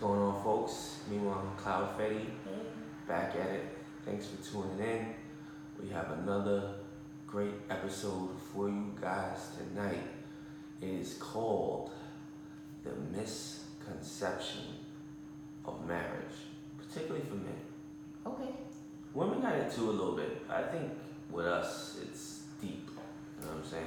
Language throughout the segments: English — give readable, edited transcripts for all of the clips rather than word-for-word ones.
going on, folks? Meanwhile, I'm Cloud Fetty, Hey. back at it. Thanks for tuning in. We have another great episode for you guys tonight. It is called The Misconception of Marriage, particularly for men. Okay. Women got it too a little bit. I think with us, it's deep. You know what I'm saying?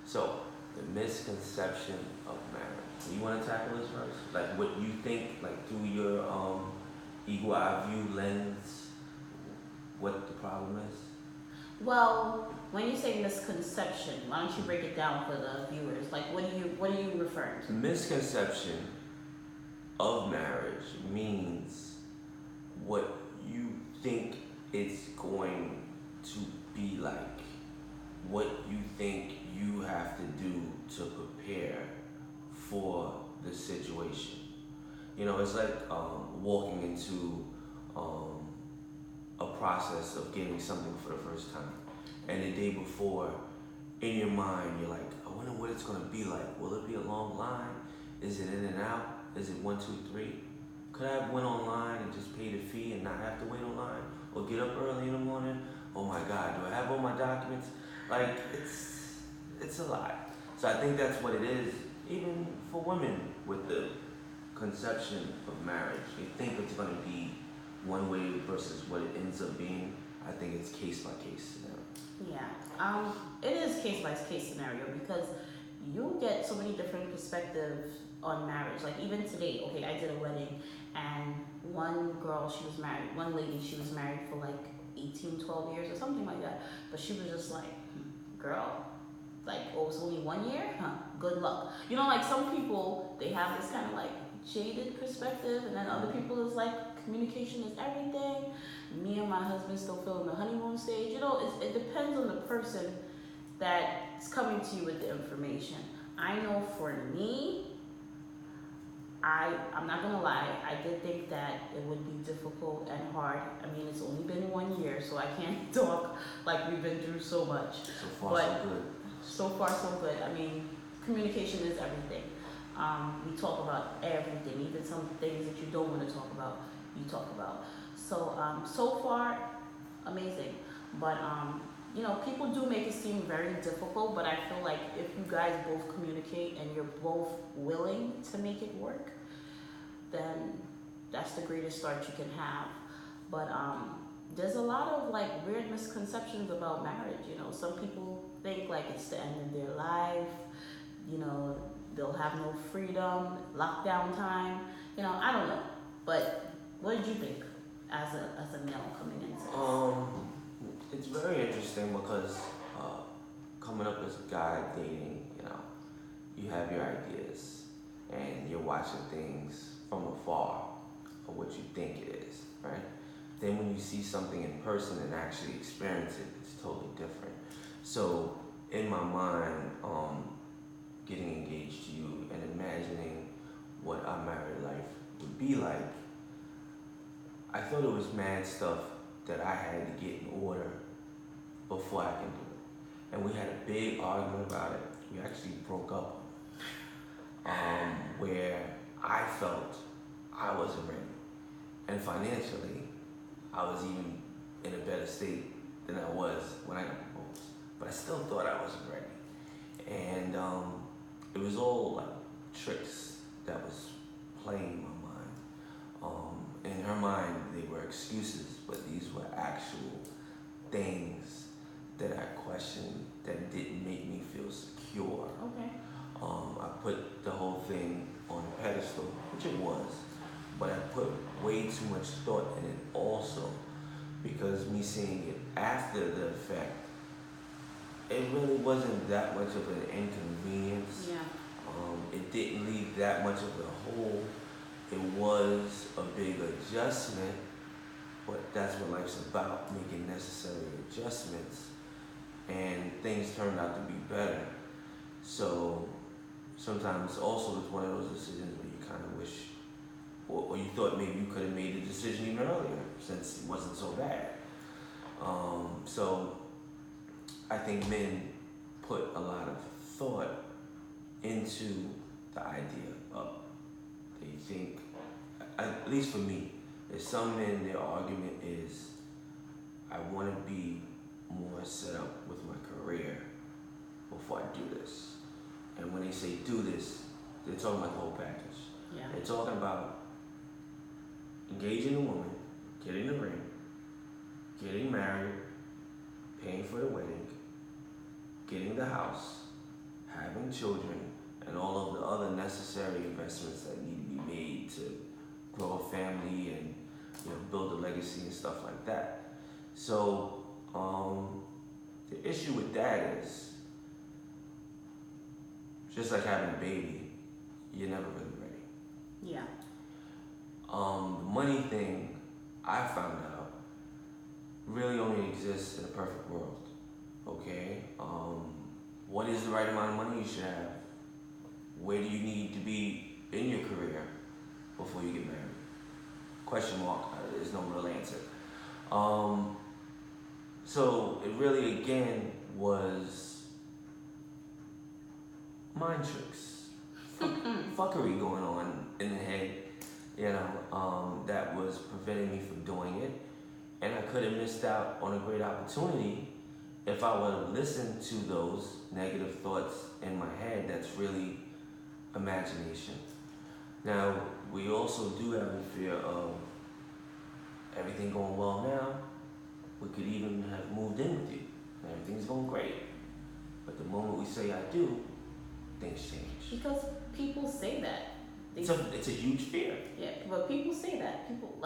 So, the misconception of marriage. You want to tackle this first? Like what you think, like through your eagle eye view lens, what the problem is? Well, when you say misconception, why don't you break it down for the viewers? Like, what are you referring to? Misconception of marriage means what you think it's going to be like, what you think you have to do to prepare for the situation. You know, it's like walking into a process of getting something for the first time. And the day before, in your mind, you're like, I wonder what it's going to be like. Will it be a long line? Is it in and out? Is it 1, 2, 3? Could I have went online and just paid a fee and not have to wait online? Or get up early in the morning? Oh my God, do I have all my documents? Like, it's a lot. So I think that's what it is, even for women with the conception of marriage. They think it's going to be one way versus what it ends up being. I think it's case by case scenario. Yeah. It is case by case scenario because you get so many different perspectives on marriage. Like even today, okay, I did a wedding and one girl, she was married, one lady, she was married for like 18, 12 years or something like that. But she was just like, girl, like, oh, it's only 1 year? Huh, good luck. You know, like some people, they have this kind of like jaded perspective, and then other people is like, communication is everything. Me and my husband still feel in the honeymoon stage. You know, it depends on the person that's coming to you with the information. I know for me, I'm not gonna lie, I did think that it would be difficult and hard. I mean, it's only been 1 year, so I can't talk like we've been through so much. So far, But so good. so far, so good. I mean, communication is everything. We talk about everything, even some things that you don't want to talk about, you talk about. So, so far, amazing. But, you know, people do make it seem very difficult, but I feel like if you guys both communicate and you're both willing to make it work, then that's the greatest start you can have. But, there's a lot of like weird misconceptions about marriage. You know, some people think like it's the end of their life. You know, they'll have no freedom, lockdown time. You know, I don't know. But what did you think as a male coming into this? It's very interesting because coming up as a guy dating, you know, you have your ideas and you're watching things from afar of what you think it is, right? Then when you see something in person and actually experience it, it's totally different. So in my mind, getting engaged to you and imagining what our married life would be like, I thought it was mad stuff that I had to get in order before I can do it. And we had a big argument about it. We actually broke up where I felt I wasn't ready. And financially, I was even in a better state than I was when I got proposed. But I still thought I wasn't ready. And it was all like tricks that was playing my mind. In her mind, they were excuses, but these were actual things that I questioned that didn't make me feel secure. Okay. I put the whole thing on a pedestal, which it was, but I put way too much thought in it also, because me seeing it after the effect, it really wasn't that much of an inconvenience. Yeah. It didn't leave that much of a hole. It was a big adjustment, but that's what life's about, making necessary adjustments, and things turned out to be better. So sometimes also it's one of those decisions where you kind of wish, or you thought maybe you could have made the decision even earlier since it wasn't so bad. So I think men put a lot of thought into the idea of, they think least for me, there's some men, their argument is, I want to be more set up with my career before I do this. And when they say do this, they're talking about the whole package. Yeah. They're talking about engaging a woman, getting the ring, getting married, paying for the wedding, getting the house, having children, and all of the other necessary investments that need to be made to grow a family and build a legacy and stuff like that. So the issue with that is, just like having a baby, you're never really ready. Yeah. The money thing, I found out, really only exists in a perfect world. Okay? What is the right amount of money you should have? Where do you need to be in your career before you get married? Question mark. There's no real answer. So it really, again, was mind tricks, fuckery going on in the head, that was preventing me from doing it. And I could have missed out on a great opportunity if I would have listened to those negative thoughts in my head. That's really imagination. Now, we also do have the fear of everything going well now. We could even have moved in with you. Everything's going great. But the moment we say I do, things change. Because people say that. It's a huge fear. Yeah, but people say that. People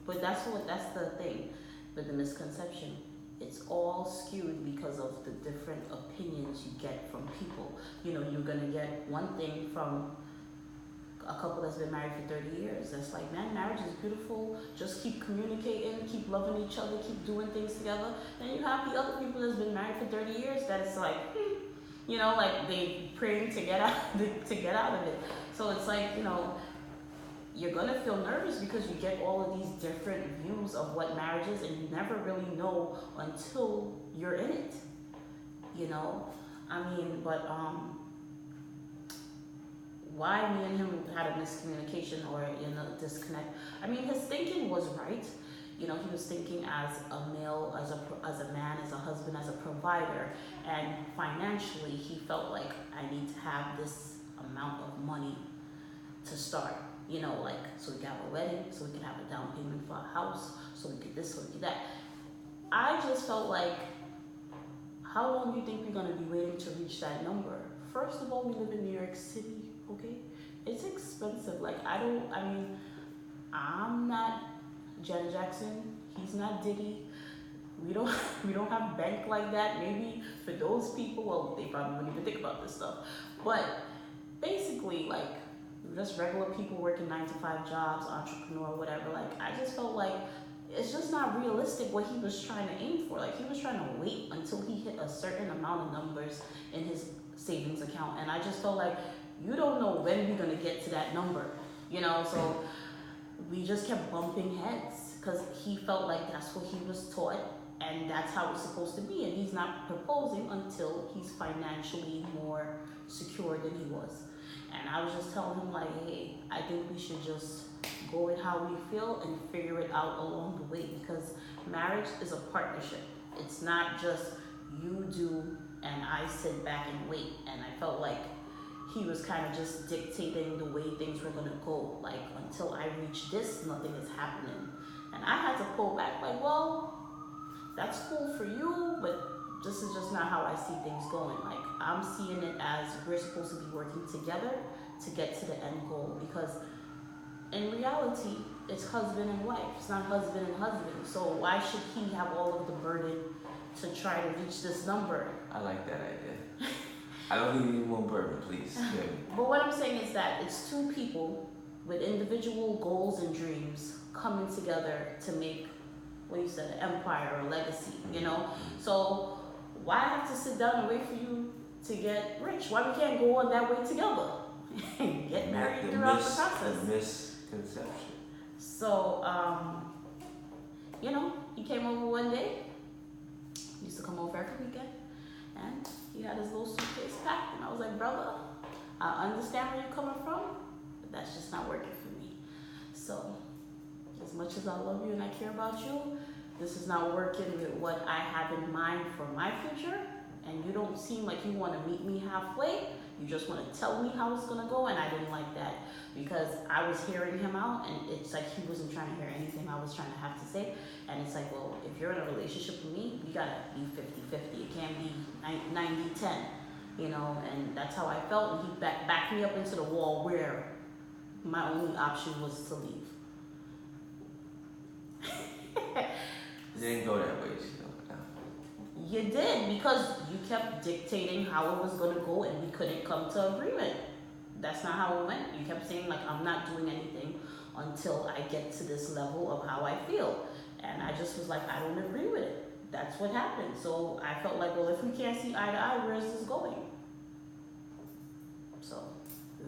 but that's the thing with the misconception. It's all skewed because of the different opinions you get from people. You're gonna get one thing from a couple that's been married for 30 years. That's like, man, marriage is beautiful. Just keep communicating, keep loving each other, keep doing things together. And you have the other people that's been married for 30 years that it's like, like they praying to get out of it. So it's like, you're gonna feel nervous because you get all of these different views of what marriage is, and you never really know until you're in it. But why me and him had a miscommunication or disconnect? His thinking was right. He was thinking as a male, as a man, as a husband, as a provider, and financially he felt like I need to have this amount of money to start. So we can have a wedding, so we can have a down payment for a house, so we could this, so we could that. I just felt like, how long do you think we're gonna be waiting to reach that number? First of all, we live in New York City, okay? It's expensive. I'm not Janet Jackson. He's not Diddy. We don't have bank like that. Maybe for those people, well, they probably wouldn't even think about this stuff. But basically, just regular people working 9-to-5 jobs, entrepreneur, whatever. I just felt like it's just not realistic what he was trying to aim for. He was trying to wait until he hit a certain amount of numbers in his savings account. And I just felt like, you don't know when we're gonna get to that number, so we just kept bumping heads because he felt like that's what he was taught and that's how it's supposed to be. And he's not proposing until he's financially more secure than he was. And I was just telling him hey, I think we should just go with how we feel and figure it out along the way, because marriage is a partnership. It's not just you do and I sit back and wait. And I felt like he was kind of just dictating the way things were gonna go. Until I reach this, nothing is happening. And I had to pull back, well, that's cool for you, but this is just not how I see things going. I'm seeing it as we're supposed to be working together to get to the end goal, because in reality, it's husband and wife. It's not husband and husband. So why should he have all of the burden to try to reach this number? I like that idea. I don't need any more burden, please. But what I'm saying is that it's two people with individual goals and dreams coming together to make, what you said, an empire or a legacy, So why have to sit down and wait for you to get rich? Why we can't go on that way together and get married throughout the process? The misconception. So, he came over one day. He used to come over every weekend. And he had his little suitcase packed. And I was like, brother, I understand where you're coming from, but that's just not working for me. So much as I love you and I care about you, this is not working with what I have in mind for my future, and you don't seem like you want to meet me halfway. You just want to tell me how it's gonna go, and I didn't like that because I was hearing him out, and it's like he wasn't trying to hear anything I was trying to have to say. And it's like, well, if you're in a relationship with me, we gotta be 50-50. It can't be 90-10, you know. And that's how I felt, and he backed me up into the wall where my only option was to leave. It didn't go that way, You did, because you kept dictating how it was going to go and we couldn't come to agreement. That's not how it went. You kept saying, like, I'm not doing anything until I get to this level of how I feel. And I just was like, I don't agree with it. That's what happened. So I felt like, well, if we can't see eye to eye, where's this going? So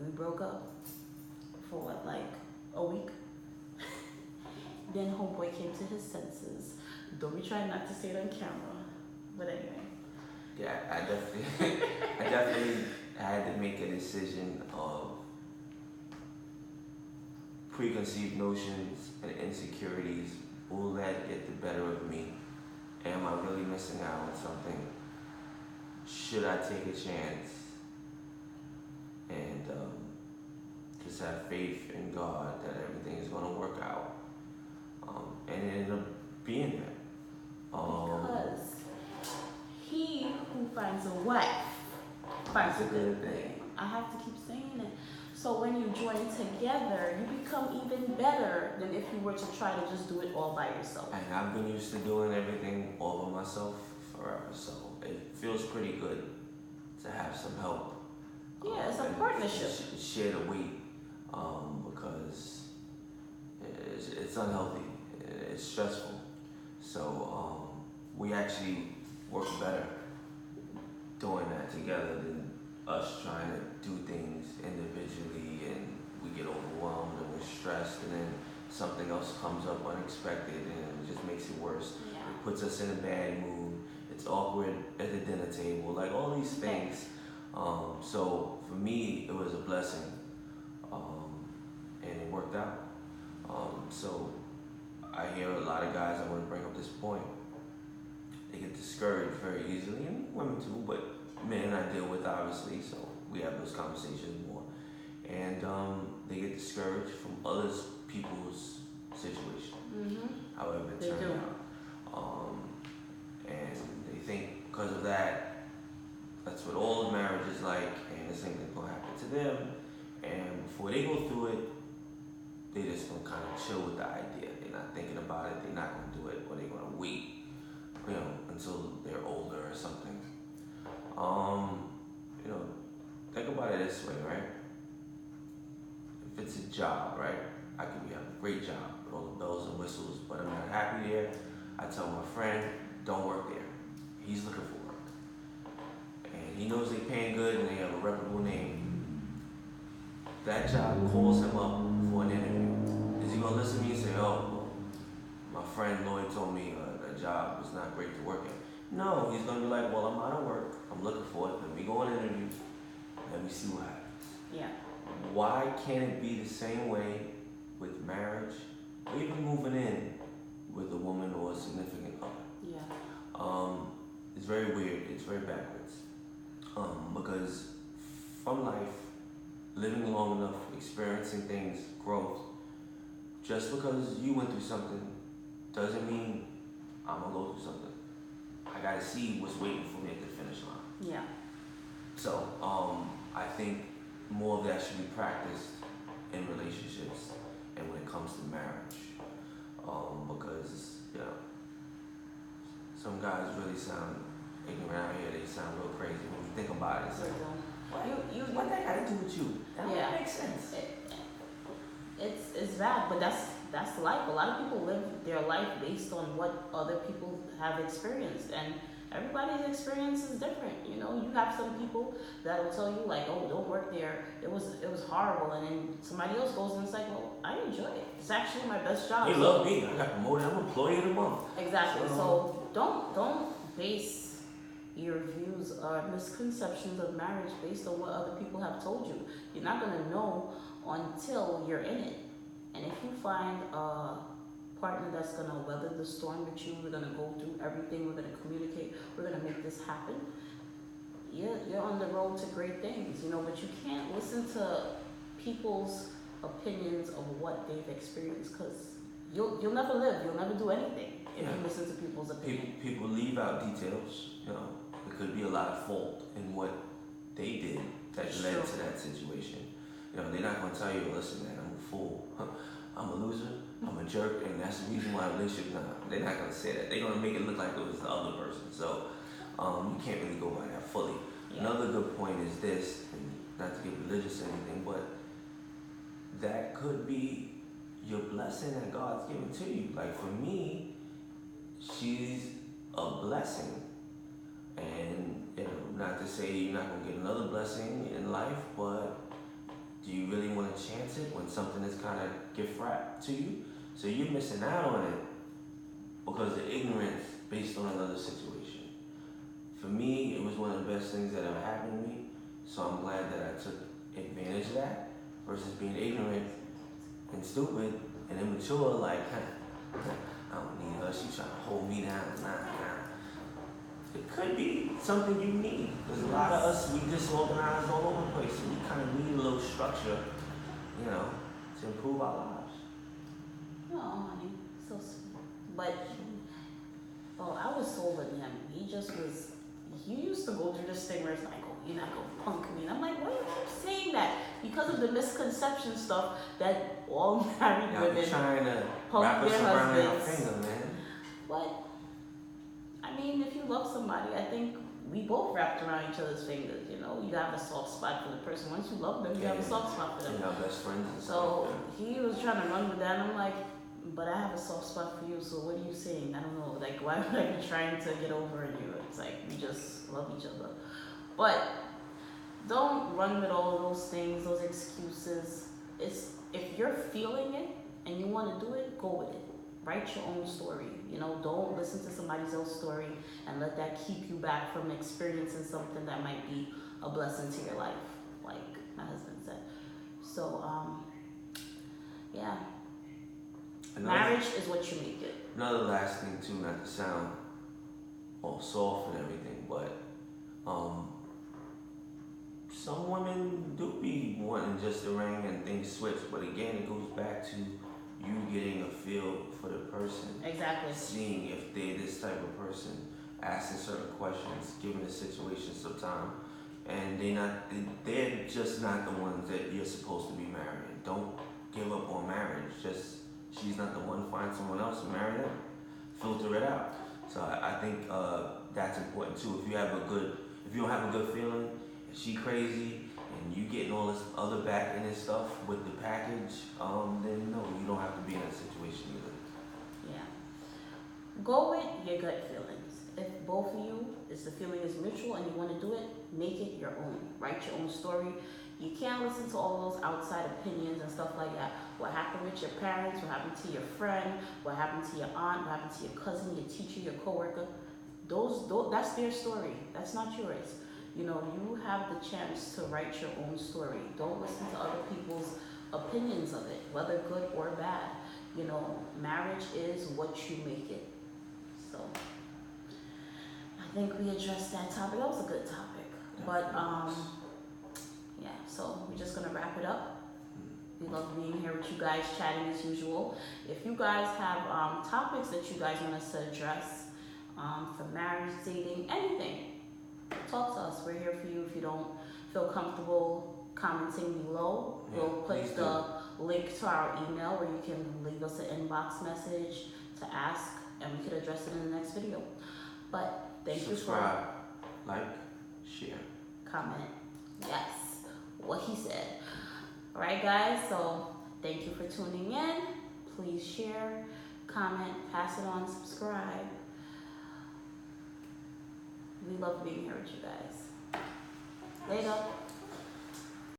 we broke up for what, like a week? Then homeboy came to his senses. Though we tried not to say it on camera. But anyway. Yeah, I definitely had to make a decision of preconceived notions and insecurities. Will that get the better of me? Am I really missing out on something? Should I take a chance and just have faith in God that everything is going to work out? And it ended up being that. Because he who finds a wife finds a good thing. I have to keep saying it. So when you join together, you become even better than if you were to try to just do it all by yourself. And I've been used to doing everything all by myself forever, so it feels pretty good to have some help. Yeah, it's a partnership. Share the weight, because it's unhealthy, it's stressful. So we actually work better doing that together than us trying to do things individually, and we get overwhelmed and we're stressed, and then something else comes up unexpected and it just makes it worse. Yeah. It puts us in a bad mood. It's awkward at the dinner table, like all these things. So for me, it was a blessing, and it worked out. So I hear a lot of guys, I want to bring up this point, they get discouraged very easily, and women too, but men I deal with obviously, so we have those conversations more. And they get discouraged from other people's situation, however it They turns do. out. And they think because of that, that's what all of marriage is like, and the same thing's gonna happen to them. And before they go through it, they just gonna kind of chill with the idea. They're not thinking about it, they're not gonna do it, or they're gonna wait, until they're older or something. Think about it this way, right? If it's a job, right? I could have a great job with all the bells and whistles, but I'm not happy there. I tell my friend, don't work there. He's looking for work. And he knows they're paying good and they have a reputable name. That job calls him up for an interview. Is he gonna listen to me and say, oh, well, my friend Lloyd told me that job was not great to work in? No, he's gonna be like, well, I'm out of work. I'm looking for it. Let me go on an interview. Let me see what happens. Yeah. Why can't it be the same way with marriage, or even moving in with a woman or a significant other? Yeah. It's very weird. It's very backwards. Because from life, living long enough, experiencing things, growth, just because you went through something doesn't mean I'm gonna go through something. I gotta see what's waiting for me at the finish line. Yeah. So I think more of that should be practiced in relationships and when it comes to marriage, because some guys really sound ignorant out here. They sound real crazy when you think about it. It's like, what that got to do with you? That don't make sense. It's bad, but that's life. A lot of people live their life based on what other people have experienced, and everybody's experience is different. You have some people that will tell you like, oh, don't work there. It was horrible, and then somebody else goes and it's like, well, I enjoy it. It's actually my best job. They love me. I got promoted. I'm employee of the month. Exactly. So don't base your views or misconceptions of marriage based on what other people have told you. You're not gonna know until you're in it. And if you find a partner that's gonna weather the storm with you. We're gonna go through everything. We're gonna communicate. We're gonna make this happen. You're on the road to great things, you know. But you can't listen to people's opinions of what they've experienced, because you'll never live. You'll never do anything if you listen to people's opinions. People leave out details. You know, there could be a lot of fault in what they did that led to that situation. You know, they're not gonna tell you, listen, man, I'm a fool. I'm a loser, I'm a jerk, and that's the reason why relationship's not. They're not gonna say that. They're gonna make it look like it was the other person. So you can't really go by that fully. Yeah. Another good point is this, and not to get religious or anything, but that could be your blessing that God's given to you. Like for me, she's a blessing. And you know, not to say you're not gonna get another blessing in life, but do you really want to chance it when something is kind of gift wrapped to you? So you're missing out on it because of ignorance based on another situation. For me, it was one of the best things that ever happened to me. So I'm glad that I took advantage of that versus being ignorant and stupid and immature. Like, I don't need her. She's trying to hold me down. Nah. It could be something you need. Because a lot of us, we disorganized all over the place. So we kind of need a little structure, you know, to improve our lives. Oh, honey, so sweet. But, I was so with him. He used to go through this thing where it's like, oh, you're not going to punk me. And I'm like, why do you keep saying that? Because of the misconception stuff that all married women trying to punk their husbands. Finger, man. But, I mean, if you love somebody, I think we both wrapped around each other's fingers, you know. You have a soft spot for the person. Once you love them, you have a soft spot for them. You're best friends and so he was trying to run with that, and I'm like, but I have a soft spot for you, so what are you saying? I don't know. Like, why would I be trying to get over on you? It's like, we just love each other. But don't run with all those things, those excuses. If you're feeling it and you want to do it, go with it. Write your own story. You know, don't listen to somebody else's story and let that keep you back from experiencing something that might be a blessing to your life, like my husband said. So, yeah. Marriage is what you make it. Another last thing too, not to sound all soft and everything, but some women do be wanting just a ring and things switch, but again, it goes back to you getting a feel for the person. Exactly. Seeing if they're this type of person, asking certain questions, giving the situation some time, and they're just not the ones that you're supposed to be marrying. Don't give up on marriage. Just she's not the one. Find someone else and marry them. Filter it out. So I think that's important too. If you don't have a good feeling, if she crazy and you getting all this other back end and stuff with the package, then no, you don't have to be in that situation either. Yeah. Go with your gut feelings. If both of you, the feeling is mutual and you want to do it, make it your own. Write your own story. You can't listen to all those outside opinions and stuff like that. What happened with your parents, what happened to your friend, what happened to your aunt, what happened to your cousin, your teacher, your coworker. Those that's their story. That's not yours. You know, you have the chance to write your own story. Don't listen to other people's opinions of it, whether good or bad. You know, marriage is what you make it. So, I think we addressed that topic. That was a good topic. But, yeah, so we're just going to wrap it up. We love being here with you guys, chatting as usual. If you guys have topics that you guys want us to address for marriage, dating, anything, talk to us. We're here for you. If you don't feel comfortable commenting below, we'll put the link to our email where you can leave us an inbox message to ask, and we could address it in the next video. But thank you for subscribe, like, share, comment. Yes, what he said. All right, guys. So thank you for tuning in. Please share, comment, pass it on, subscribe. We love being here with you guys. Later.